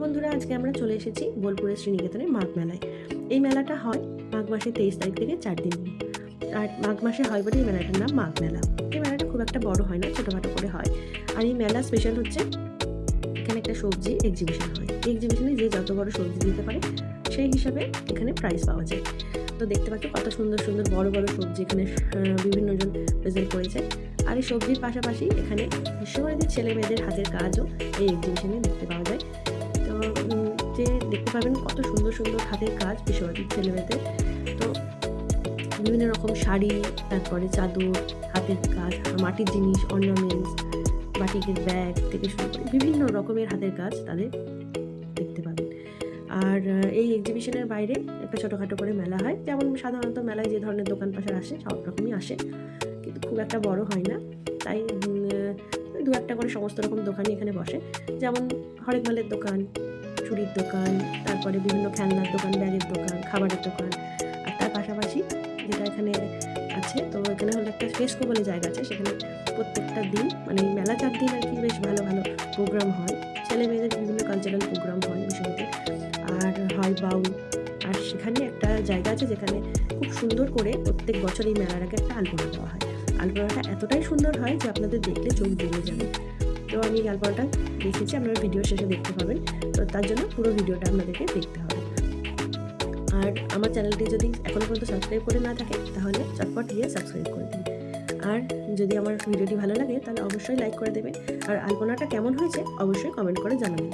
বন্ধুরা, আজকে আমরা চলে এসেছি বোলপুরের শ্রীনিকেতনের মাঘ মেলায়। এই মেলাটা হয় মাঘ মাসের 23 তারিখ থেকে 4 দিন। আর মাঘ মাসে হয় বলে এই মেলাটার নাম মাঘ মেলা। এই মেলাটা খুব একটা বড় হয় না, ছোটোখাটো করে হয়। আর এই মেলা স্পেশাল হচ্ছে এখানে একটা সবজি এক্সিবিশন হয়। এই এক্সিবিশনে যে যত বড় সবজি দিতে পারে সেই হিসাবে এখানে প্রাইজ পাওয়া যায়। তো দেখতে পাচ্ছ কত সুন্দর সুন্দর বড় বড় সবজি এখানে বিভিন্ন জন প্রেজেন্ট করেছে। আর এই সবজির পাশাপাশি এখানে বিশ্বভারতীর ছেলে মেয়েদের হাতের কাজও এই এক্সিবিশনে দেখতে পাওয়া যায়। তো যে দেখতে পাবেন কত সুন্দর সুন্দর হাতের কাজ বিশ্বভারতীর ছেলে মেয়েদের। তো বিভিন্ন রকম শাড়ি, তারপরে চাদর, হাতের কাজ, মাটির জিনিস, অর্নামেন্টস, বাটিকের ব্যাগ থেকে শুরু করে বিভিন্ন রকমের হাতের কাজ তাদের দেখতে পাবেন। আর এই এক্সিবিশনের বাইরে একটা ছোটোখাটো করে মেলা হয়, যেমন সাধারণত মেলায় যে ধরনের দোকান পাশার আসে সব রকমই আসে, কিন্তু খুব একটা বড় হয় না। তাই দু একটা করে সমস্ত রকম দোকানই এখানে বসে, যেমন হরেক মালের দোকান, চুড়ির দোকান, তারপরে বিভিন্ন খেলনার দোকান, ব্যাগের দোকান, খাবারের দোকান। আর তার পাশাপাশি যেটা এখানে আছে, তো এখানে হলো একটা ফেস্কো বলে জায়গা আছে, সেখানে প্রত্যেকটা দিন মানে মেলা 4 দিন আর কি বেশ ভালো ভালো প্রোগ্রাম হয়। ছেলে মেয়েদের বিভিন্ন কালচারাল প্রোগ্রাম হয় বিষয়টি, আর হয় বাউল। আর সেখানে একটা জায়গা আছে যেখানে খুব সুন্দর করে প্রত্যেক বছর এই মেলার আগে একটা আলপনা দেওয়া হয়। আলপনাটা এতটাই সুন্দর হয় যে আপনাদের দেখলে চোখ জুড়ে যাবে। তো আমি এই আলপনাটা দেখেছি, আপনারা ভিডিও শেষে দেখতে পাবেন। তো তার জন্য পুরো ভিডিওটা আপনাদেরকে দেখতে হবে। আর আমার চ্যানেলটি যদি এখনও পর্যন্ত সাবস্ক্রাইব করে না থাকে তাহলে চটপট গিয়ে সাবস্ক্রাইব করে দিন। আর যদি আমার ভিডিওটি ভালো লাগে তাহলে অবশ্যই লাইক করে দেবেন। আর আলপনাটা কেমন হয়েছে অবশ্যই কমেন্ট করে জানাবেন।